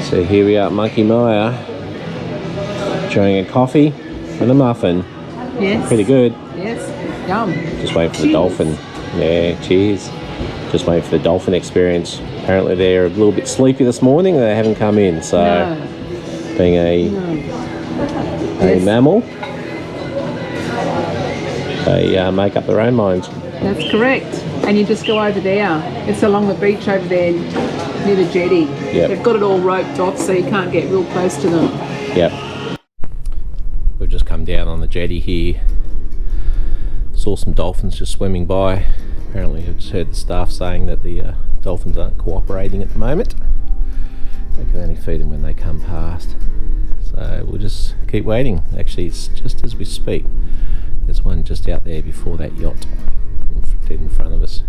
So here we are at Monkey Mire, enjoying a coffee and a muffin. Yes. Pretty good. Yes. Yum. Just waiting for the dolphin. Yeah, cheers. Just waiting for the dolphin experience. Apparently they're a little bit sleepy this morning. They haven't come in. So being a mammal, they make up their own minds. That's correct. And you just go over there. It's along the beach over there near the jetty. Yep. They've got it all roped off so you can't get real close to them. Yep. We've just come down on the jetty here. Saw some dolphins just swimming by. Apparently I just heard the staff saying that the dolphins aren't cooperating at the moment. They can only feed them when they come past. So we'll just keep waiting. Actually, it's just as we speak. There's one just out there before that yacht, dead in front of us.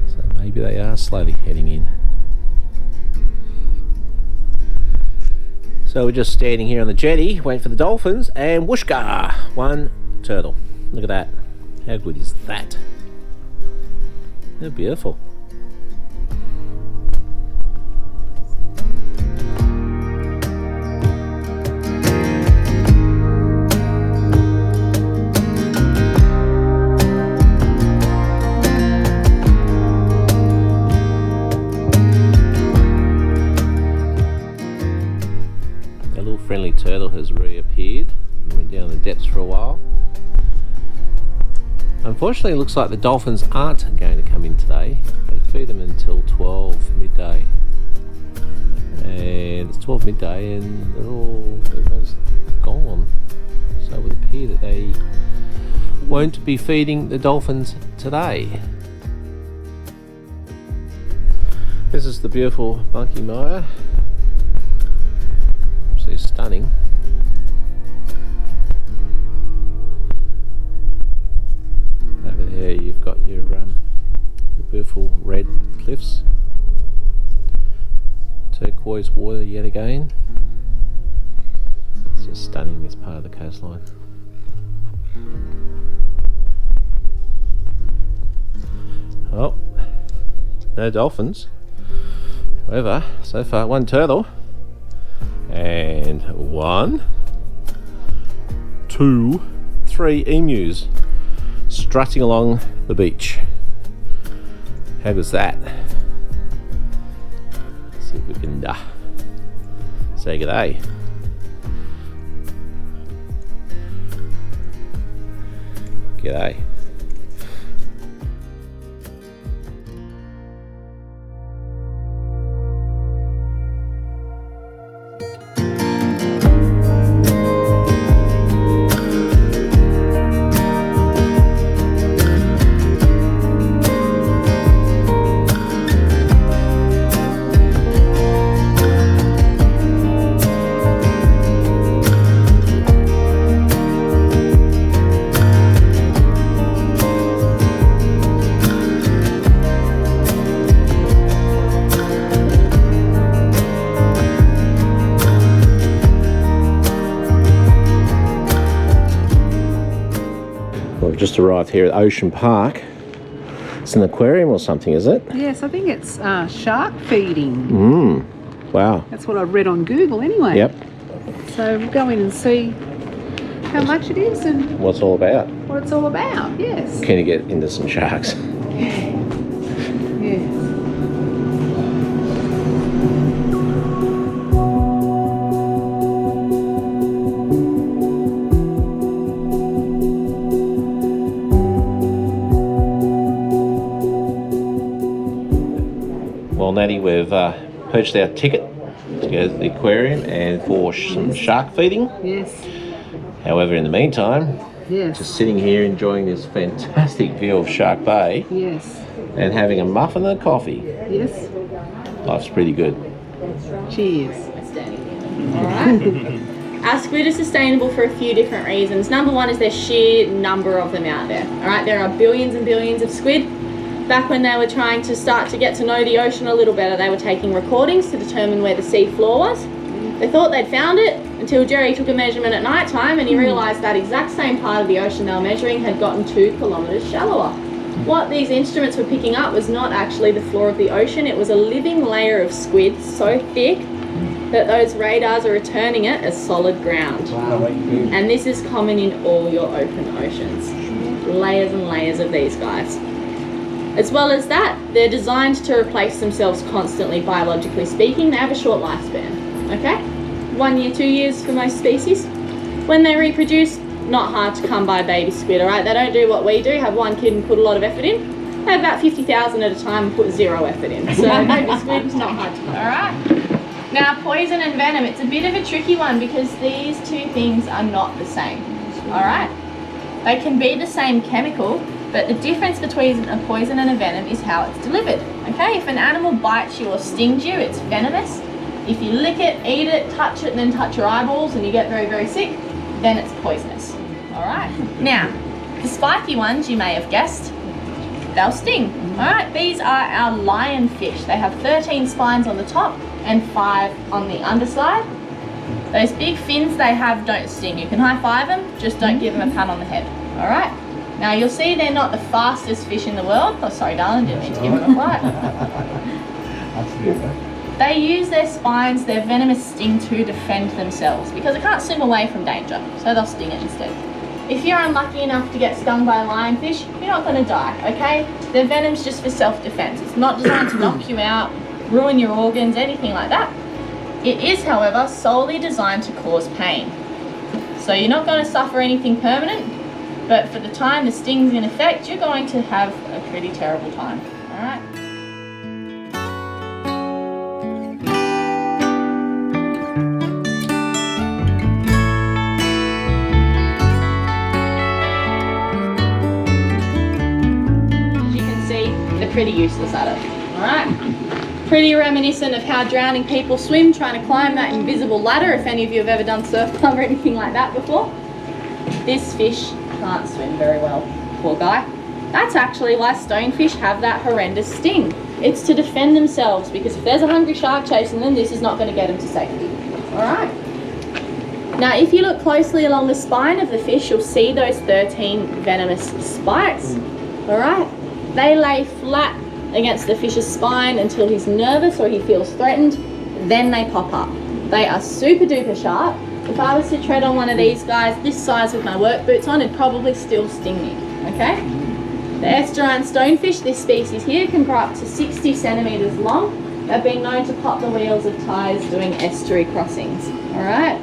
So maybe they are slowly heading in. So we're just standing here on the jetty, waiting for the dolphins, and whooshka! One turtle. Look at that. How good is that? They're beautiful. A little friendly turtle has reappeared. Went down the depths for a while. Unfortunately, it looks like the dolphins aren't going to come in today. They feed them until 12 midday. And it's 12 midday and everyone's gone. So it would appear that they won't be feeding the dolphins today. This is the beautiful Monkey Mire. It's stunning. Over there you've got your beautiful red cliffs, turquoise water yet again. It's just stunning, this part of the coastline. Oh, no dolphins. However, so far one turtle and 1, 2, 3 emus strutting along the beach. How good's that? Let's see if we can say good day. G'day. We've just arrived here at Ocean Park. It's an aquarium or something, is it? Yes, I think it's shark feeding. Wow. That's what I've read on Google anyway. Yep. So we'll go in and see how much it is and What's all about? what it's all about, yes. Can you get into some sharks? Yes. Natty, we've purchased our ticket to go to the aquarium and for some shark feeding. Yes. However, in the meantime, Yes. just sitting here enjoying this fantastic view of Shark Bay Yes. and having a muffin and a coffee. Yes. Life's pretty good. Cheers. Alright. Our squid are sustainable for a few different reasons. Number one is their sheer number of them out there. Alright, there are billions and billions of squid. Back when they were trying to start to get to know the ocean a little better, they were taking recordings to determine where the sea floor was. They thought they'd found it until Jerry took a measurement at night time and he realised that exact same part of the ocean they were measuring had gotten 2 kilometres shallower. What these instruments were picking up was not actually the floor of the ocean, it was a living layer of squid so thick that those radars are returning it as solid ground. Wow. And this is common in all your open oceans. Layers and layers of these guys. As well as that, they're designed to replace themselves constantly, biologically speaking. They have a short lifespan. Okay, 1 year, 2 years for most species. When they reproduce, not hard to come by baby squid, all right? They don't do what we do, have one kid and put a lot of effort in. They have about 50,000 at a time and put 0 effort in. So baby squid is not hard to come by. All right. Now, poison and venom, it's a bit of a tricky one because these two things are not the same, all right? They can be the same chemical, but the difference between a poison and a venom is how it's delivered, okay? If an animal bites you or stings you, it's venomous. If you lick it, eat it, touch it, and then touch your eyeballs and you get very, very sick, then it's poisonous. All right. Now, the spiky ones, you may have guessed, they'll sting. All right. These are our lionfish. They have 13 spines on the top and 5 on the underside. Those big fins they have don't sting. You can high-five them, just don't give them a pat on the head. All right. Now, you'll see they're not the fastest fish in the world. Oh, sorry, darling, didn't mean to give them a flight. They use their spines, their venomous sting to defend themselves because they can't swim away from danger, so they'll sting it instead. If you're unlucky enough to get stung by a lionfish, you're not going to die, okay? Their venom's just for self-defense. It's not designed to knock you out, ruin your organs, anything like that. It is, however, solely designed to cause pain. So you're not going to suffer anything permanent, but for the time the sting's in effect, you're going to have a pretty terrible time, all right? Pretty useless at it, all right? Pretty reminiscent of how drowning people swim, trying to climb that invisible ladder, if any of you have ever done surf club or anything like that before. This fish can't swim very well, poor guy. That's actually why stonefish have that horrendous sting. It's to defend themselves, because if there's a hungry shark chasing them, this is not going to get them to safety, all right? Now, if you look closely along the spine of the fish, you'll see those 13 venomous spikes, all right? They lay flat against the fish's spine until he's nervous or he feels threatened, then they pop up. They are super duper sharp. If I was to tread on one of these guys this size with my work boots on, it'd probably still sting me, okay? The estuarine stonefish, this species here, can grow up to 60 centimetres long. They've been known to pop the wheels of ties doing estuary crossings, all right?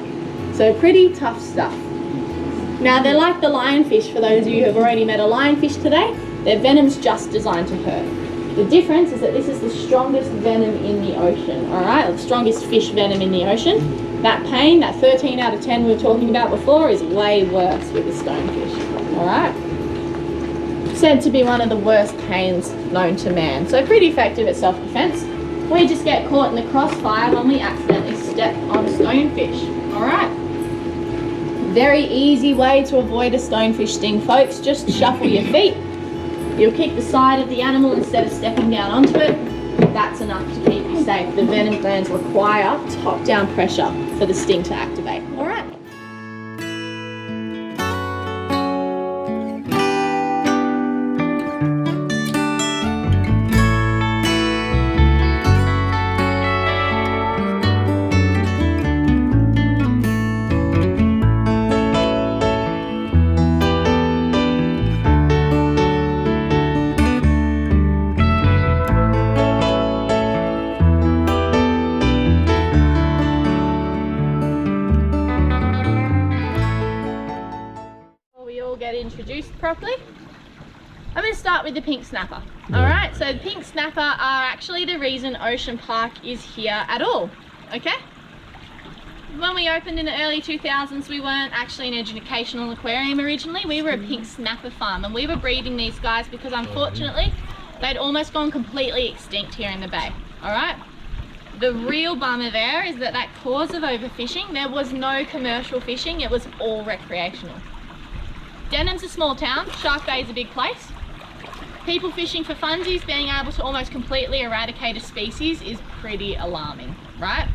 So pretty tough stuff. Now, they're like the lionfish, for those of you who have already met a lionfish today. Their venom's just designed to hurt. The difference is that this is the strongest venom in the ocean, all right? The strongest fish venom in the ocean. That pain, that 13 out of 10 we were talking about before, is way worse with the stonefish, all right? Said to be one of the worst pains known to man. So pretty effective at self-defense. We just get caught in the crossfire when we accidentally step on a stonefish, all right? Very easy way to avoid a stonefish sting, folks. Just shuffle your feet. You'll kick the side of the animal instead of stepping down onto it. That's enough to keep you safe. The venom glands require top-down pressure for the sting to activate. All right. start with the pink snapper. Alright, so the pink snapper are actually the reason Ocean Park is here at all. Okay? When we opened in the early 2000s, we weren't actually an educational aquarium originally. We were a pink snapper farm, and we were breeding these guys because unfortunately they'd almost gone completely extinct here in the bay. Alright? The real bummer there is that cause of overfishing, there was no commercial fishing, it was all recreational. Denham's a small town, Shark Bay is a big place. People fishing for funsies being able to almost completely eradicate a species is pretty alarming, right?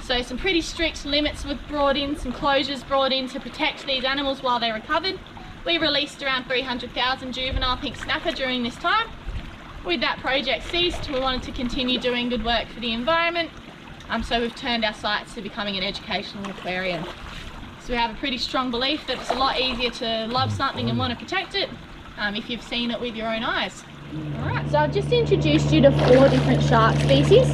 So some pretty strict limits were brought in, some closures brought in to protect these animals while they recovered. We released around 300,000 juvenile pink snapper during this time. With that project ceased, we wanted to continue doing good work for the environment, so we've turned our sights to becoming an educational aquarium. So we have a pretty strong belief that it's a lot easier to love something and want to protect it if you've seen it with your own eyes. Alright, so I've just introduced you to 4 different shark species.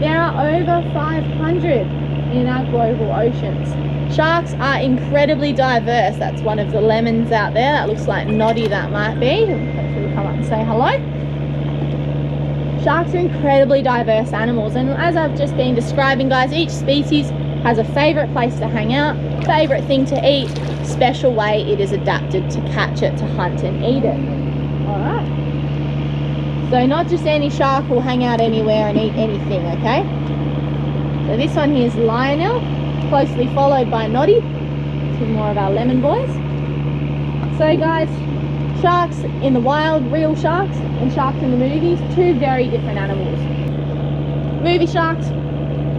There are over 500 in our global oceans. Sharks are incredibly diverse. That's one of the lemons out there. That looks like Noddy, that might be. Hopefully come up and say hello. Sharks are incredibly diverse animals, and as I've just been describing, guys, each species has a favourite place to hang out, favourite thing to eat, special way it is adapted to catch it, to hunt and eat it. Alright. So not just any shark will hang out anywhere and eat anything, okay? So this one here is Lionel, closely followed by Noddy, two more of our lemon boys. So guys, sharks in the wild, real sharks, and sharks in the movies, 2 very different animals. Movie sharks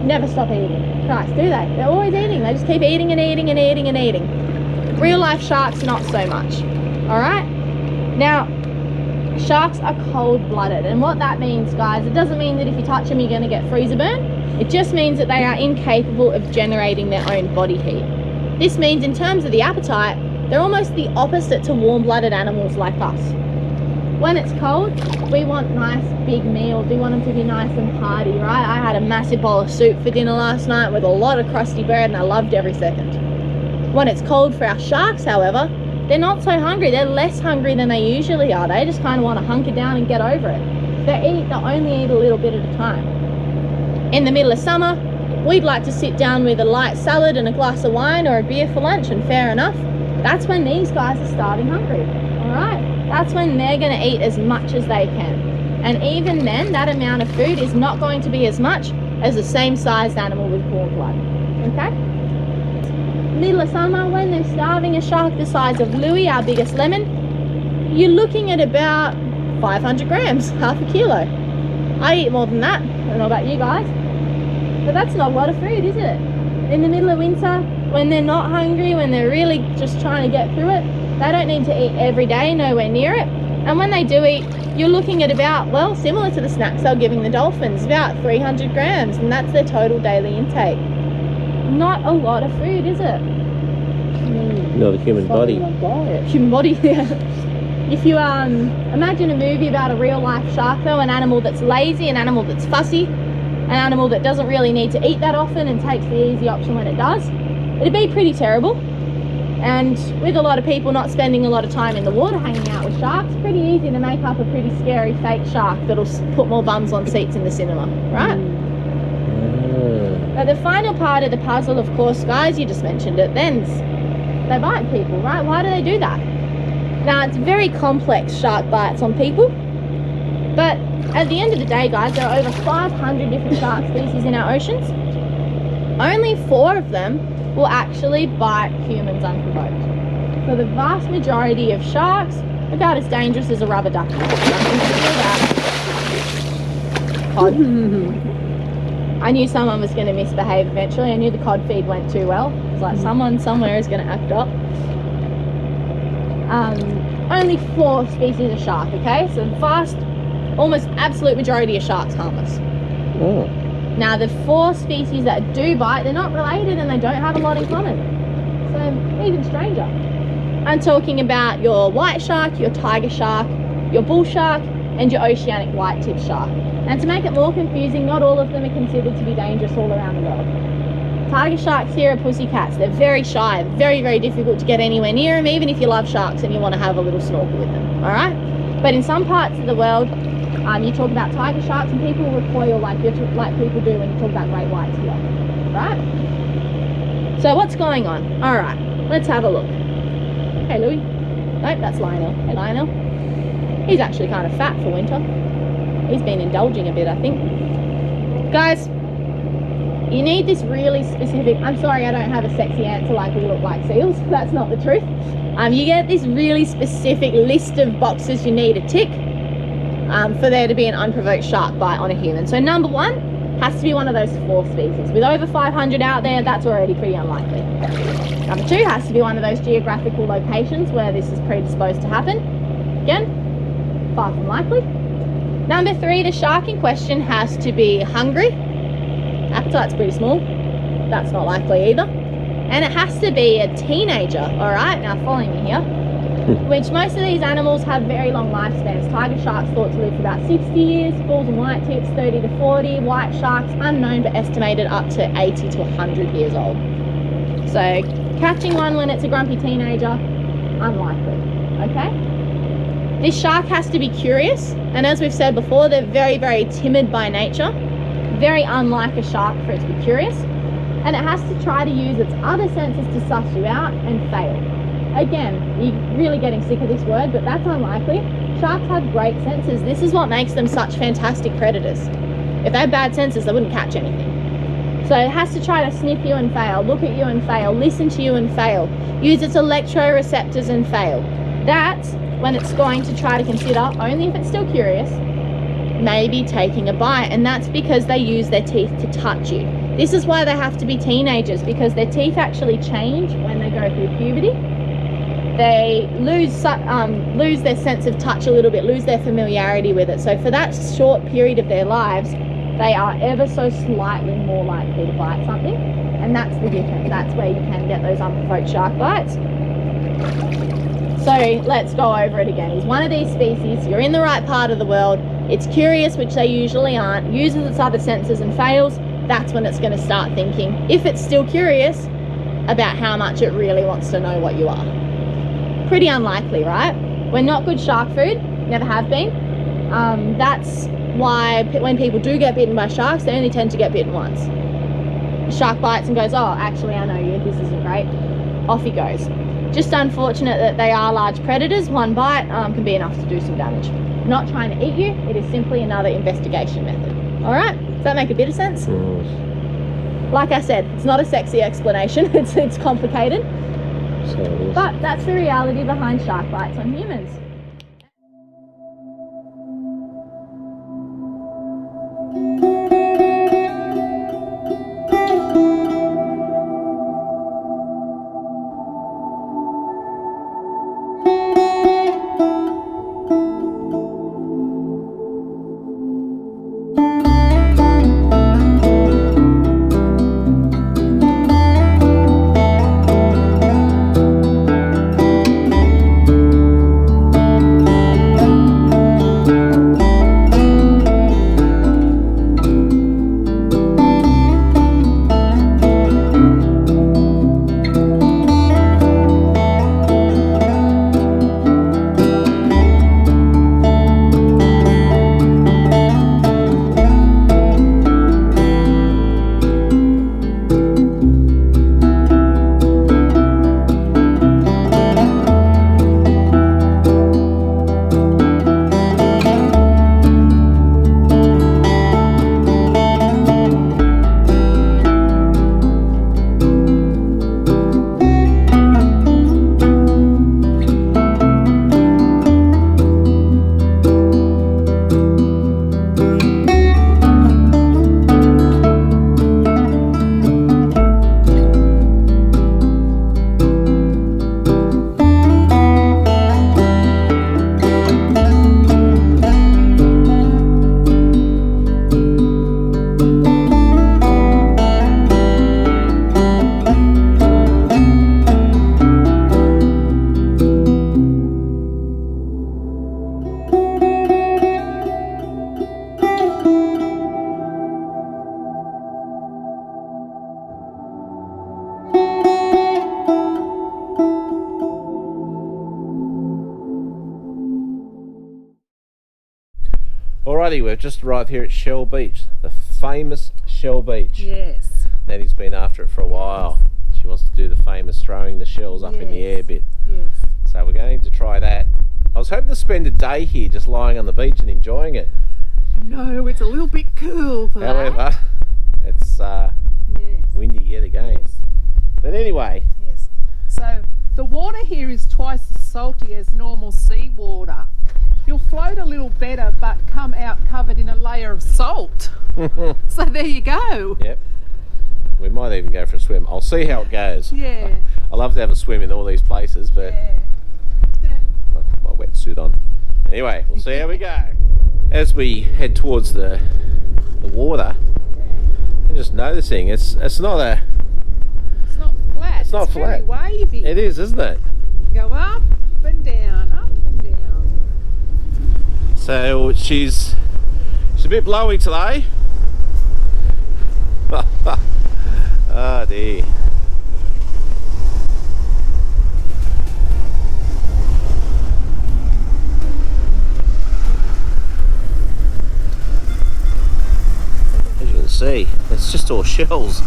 never stop eating. Christ, do they? They're always eating. They just keep eating and eating and eating and eating. Real life sharks, not so much. Alright? Now, sharks are cold-blooded, and what that means, guys, it doesn't mean that if you touch them you're going to get freezer burn. It just means that they are incapable of generating their own body heat. This means in terms of the appetite, they're almost the opposite to warm-blooded animals like us. When it's cold, we want nice big meals. We want them to be nice and hearty, right? I had a massive bowl of soup for dinner last night with a lot of crusty bread, and I loved every second. When it's cold for our sharks, however, they're not so hungry. They're less hungry than they usually are. They just kind of want to hunker down and get over it. They only eat a little bit at a time. In the middle of summer, we'd like to sit down with a light salad and a glass of wine or a beer for lunch, and fair enough. That's when these guys are starving hungry, all right? That's when they're going to eat as much as they can. And even then, that amount of food is not going to be as much as the same sized animal with warm blood, okay? Middle of summer, when they're starving a shark the size of Louis, our biggest lemon, you're looking at about 500 grams, half a kilo. I eat more than that. I don't know about you guys, but that's not a lot of food, is it? In the middle of winter, when they're not hungry, when they're really just trying to get through it, they don't need to eat every day, nowhere near it. And when they do eat, you're looking at about, well, similar to the snacks they're giving the dolphins, about 300 grams, and that's their total daily intake. Not a lot of food, is it? No, the human body. Human body, yeah. If you imagine a movie about a real life shark though, an animal that's lazy, an animal that's fussy, an animal that doesn't really need to eat that often and takes the easy option when it does, it'd be pretty terrible. And with a lot of people not spending a lot of time in the water hanging out with sharks, pretty easy to make up a pretty scary fake shark that'll put more bums on seats in the cinema, right? But the final part of the puzzle, of course, guys, you just mentioned it, then they bite people, right? Why do they do that? Now, it's very complex, shark bites on people, but at the end of the day, guys, there are over 500 different shark species in our oceans. Only 4 of them will actually bite humans unprovoked. So the vast majority of sharks are about as dangerous as a rubber ducky. Cod. I knew someone was going to misbehave eventually. I knew the cod feed went too well. It was like someone somewhere is going to act up. Only 4 species of shark, okay? So the vast, almost absolute majority of sharks harmless. Oh. Now the 4 species that do bite, they're not related and they don't have a lot in common. So even stranger. I'm talking about your white shark, your tiger shark, your bull shark, and your oceanic white-tip shark. And to make it more confusing, not all of them are considered to be dangerous all around the world. Tiger sharks here are pussycats. They're very shy, very, very difficult to get anywhere near them, even if you love sharks and you want to have a little snorkel with them, all right? But in some parts of the world, you talk about tiger sharks and people recoil like people do when you talk about great whites here, right? So what's going on? All right, let's have a look. Hey, Louis. Nope, that's Lionel. Hey, Lionel. He's actually kind of fat for winter. He's been indulging a bit, I think. Guys, you need this really specific, I'm sorry I don't have a sexy answer like we look like seals. That's not the truth. You get this really specific list of boxes you need to tick for there to be an unprovoked shark bite on a human. So number one has to be one of those 4 species. With over 500 out there, that's already pretty unlikely. Number 2 has to be one of those geographical locations where this is predisposed to happen. Again, far from likely. Number 3, the shark in question has to be hungry. Appetite's pretty small. That's not likely either. And it has to be a teenager, all right? Now follow me here. Which most of these animals have very long lifespans. Tiger sharks thought to live for about 60 years, bulls and white tips 30 to 40, white sharks unknown but estimated up to 80 to 100 years old. So catching one when it's a grumpy teenager, unlikely, okay? This shark has to be curious, and as we've said before, they're very, very timid by nature. Very unlike a shark for it to be curious. And it has to try to use its other senses to suss you out and fail. Again, you're really getting sick of this word, but that's unlikely. Sharks have great senses. This is what makes them such fantastic predators. If they had bad senses, they wouldn't catch anything. So it has to try to sniff you and fail, look at you and fail, listen to you and fail, use its electroreceptors and fail. That's when it's going to try to consider, only if it's still curious, maybe taking a bite. And that's because they use their teeth to touch you. This is why they have to be teenagers, because their teeth actually change when they go through puberty. They lose their sense of touch a little bit, lose their familiarity with it. So for that short period of their lives, they are ever so slightly more likely to bite something. And that's the difference. That's where you can get those unprovoked shark bites. So let's go over it again. It's one of these species, you're in the right part of the world, it's curious, which they usually aren't, uses its other senses and fails. That's when it's going to start thinking, if it's still curious, about how much it really wants to know what you are. Pretty unlikely, right? We're not good shark food, never have been. That's why when people do get bitten by sharks, they only tend to get bitten once. The shark bites and goes, oh, actually I know you, this isn't great. Off he goes. Just unfortunate that they are large predators. One bite can be enough to do some damage. Not trying to eat you, it is simply another investigation method. All right? Does that make a bit of sense? Like I said, it's not a sexy explanation. It's complicated. But that's the reality behind shark bites on humans. Alrighty, we've just arrived here at Shell Beach, the famous Shell Beach. Yes. Nanny's been after it for a while. She wants to do the famous throwing the shells up in the air bit. Yes. So we're going to try that. I was hoping to spend a day here just lying on the beach and enjoying it. No, it's a little bit cool for However, that. it's Yes. windy yet again. Yes. But anyway, Yes. So the water here is twice as salty as normal seawater. You'll float a little better but come out covered in a layer of salt. So there you go. yep. We might even go for a swim. I'll see how it goes. Yeah. I love to have a swim in all these places, but Yeah. I'll put my wetsuit on. Anyway, we'll see how we go. As we head towards the water, I'm just noticing it's not It's not flat. It's not very flat. wavy. it is, isn't it? Go up and down, up and down. So she's a bit blowy today. Oh dear. As you can see, it's just all shells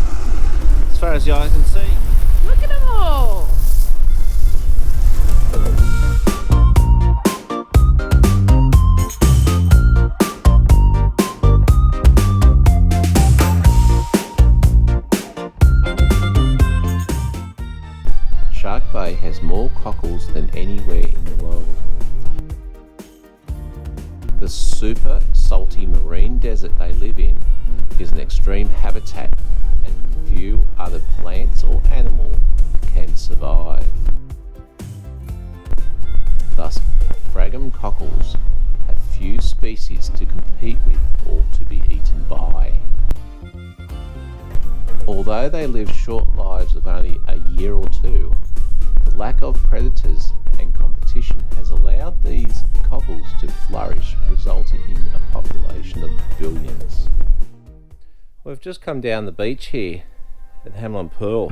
as far as the eye can see. Look at them all. Shark Bay has more cockles than anywhere in the world. The super salty marine desert they live in is an extreme habitat and few other plants or animal can survive. Thus, fragum cockles have few species to compete with or to be eaten by. Although they live short lives of only a year or two, the lack of predators and competition has allowed these cockles to flourish, resulting in a population of billions. We've just come down the beach here at Hamlin Pool,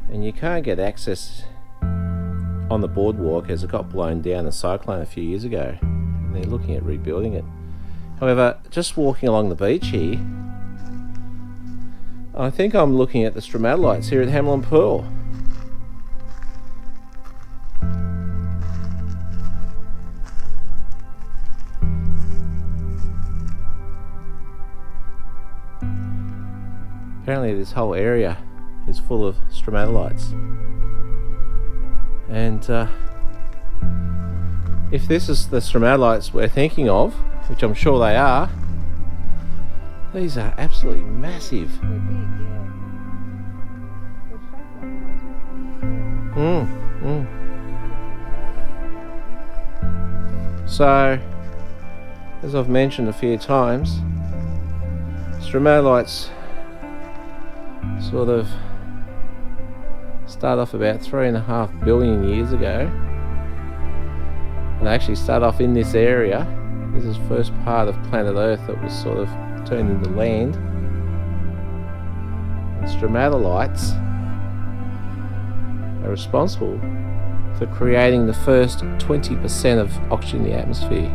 and you can't get access on the boardwalk as it got blown down in a cyclone a few years ago, and they're looking at rebuilding it. However, just walking along the beach here, I think I'm looking at the Stromatolites here at Hamelin Pool. Apparently this whole area is full of Stromatolites. And if this is the Stromatolites we're thinking of, which I'm sure they are, these are absolutely massive. They're big, yeah. They're shaped like ones we've seen. So, as I've mentioned a few times, Stromatolites sort of start off about 3.5 billion years ago, and they actually start off in this area. This is the first part of planet Earth that was sort of turned into land. And Stromatolites are responsible for creating the first 20% of oxygen in the atmosphere.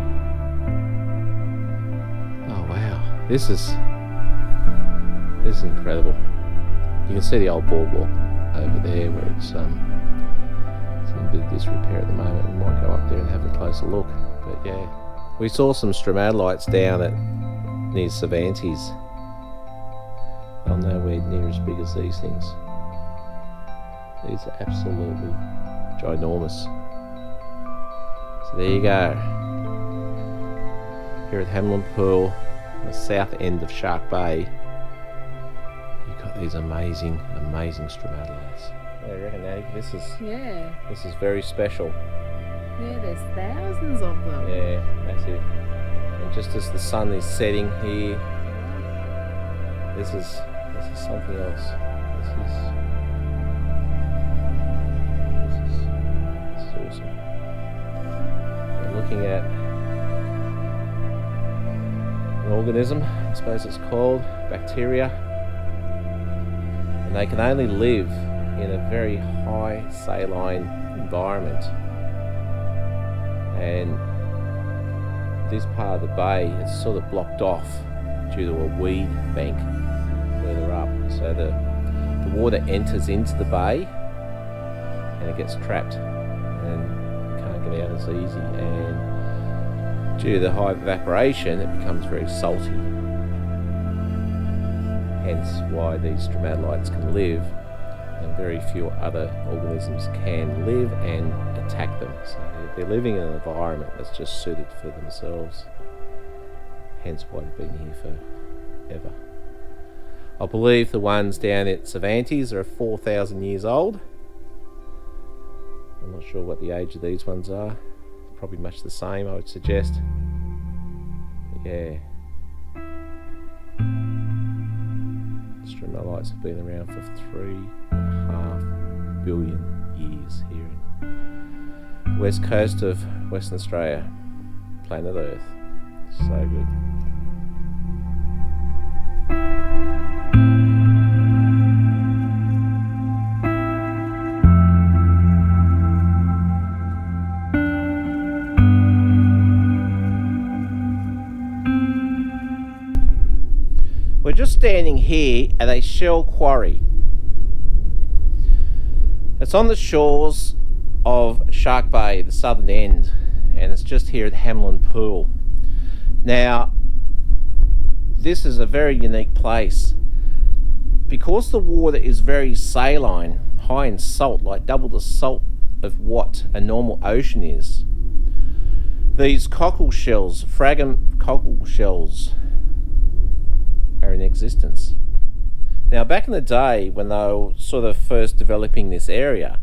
Oh wow, this is incredible. You can see the old boardwalk over there where it's in a bit of disrepair at the moment. We might go up there and have a closer look. But yeah, we saw some Stromatolites down at near Cervantes. They're nowhere near as big as these things. These are absolutely ginormous. So there you go. Here at Hamlin Pool, the south end of Shark Bay, you've got these amazing Stromatolites. I reckon, Natty, this is very special. Yeah, there's thousands of them. Yeah, massive. And just as the sun is setting here, this is something else. This is awesome. We're looking at an organism, I suppose it's called bacteria, and they can only live in a very high saline environment, and this part of the bay, it's sort of blocked off due to a weed bank further up. So the water enters into the bay and it gets trapped and you can't get out as easy. And due to the high evaporation, it becomes very salty. Hence why these stromatolites can live and very few other organisms can live and attack them. So they're living in an environment that's just suited for themselves. Hence why they've been here forever. I believe the ones down at Cervantes are 4,000 years old. I'm not sure what the age of these ones are. Probably much the same, I would suggest. But yeah. Stromatolites have been around for 3.5 billion years here in the west coast of Western Australia, planet Earth. So good. We're just standing here at a shell quarry. It's on the shores of Shark Bay, the southern end, and it's just here at Hamlin Pool. Now, this is a very unique place. Because the water is very saline, high in salt, like double the salt of what a normal ocean is, these cockle shells, fragment cockle shells, are in existence. Now, back in the day when they were sort of first developing this area,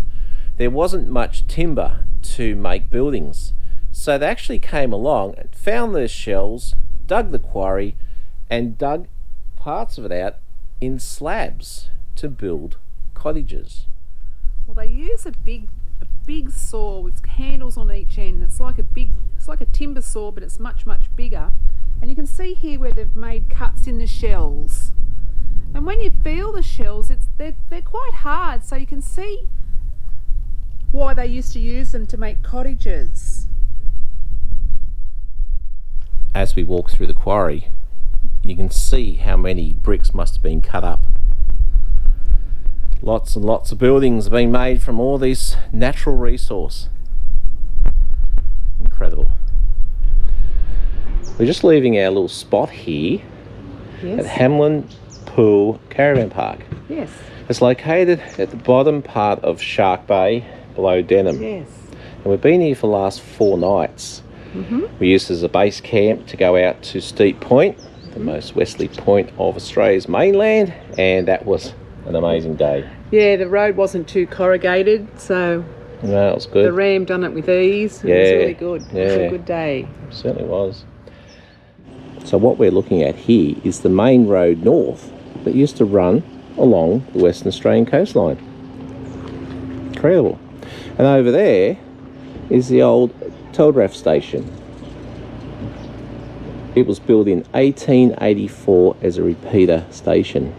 there wasn't much timber to make buildings. So they actually came along and found those shells, dug the quarry, and dug parts of it out in slabs to build cottages. Well, they use a big saw with handles on each end. It's like a timber saw, but it's much bigger. And you can see here where they've made cuts in the shells. And when you feel the shells, they're quite hard, so you can see why they used to use them to make cottages. As we walk through the quarry, you can see how many bricks must have been cut up. Lots and lots of buildings are being made from all this natural resource. Incredible. We're just leaving our little spot here at Hamlin Pool Caravan Park. Yes. It's located at the bottom part of Shark Bay, below Denham. Yes. And we've been here for the last 4 nights. We used it as a base camp to go out to Steep Point, the most westerly point of Australia's mainland, and that was an amazing day. Yeah, the road wasn't too corrugated, so No, it was good. the ram done it with ease. It was really good. It was a good day. It certainly was. So what we're looking at here is the main road north that used to run along the Western Australian coastline. Incredible. And over there is the old telegraph station. It was built in 1884 as a repeater station.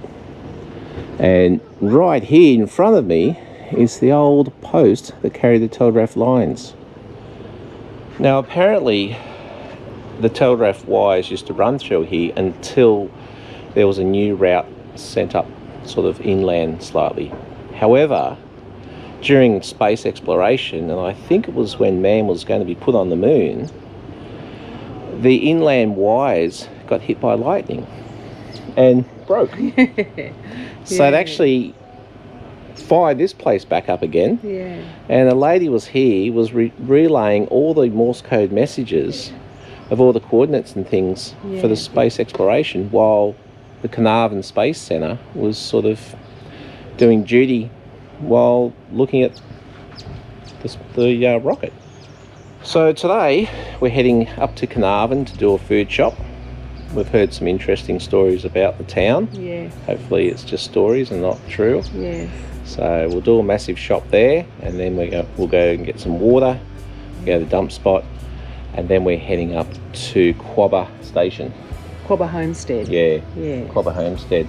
And right here in front of me is the old post that carried the telegraph lines. Now apparently the telegraph wires used to run through here until there was a new route sent up sort of inland slightly. However, during space exploration, and I think it was when man was going to be put on the moon, the inland wires got hit by lightning and broke. So it actually fired this place back up again. And a lady was here, was relaying all the Morse code messages of all the coordinates and things for the space exploration, while the Carnarvon Space Centre was sort of doing duty while looking at the rocket. So today we're heading up to Carnarvon to do a food shop. We've heard some interesting stories about the town. Hopefully it's just stories and not true. So we'll do a massive shop there, and then we'll go and get some water, go to the dump spot, and then we're heading up to Quabba Station. Quabba Homestead. Quabba Homestead.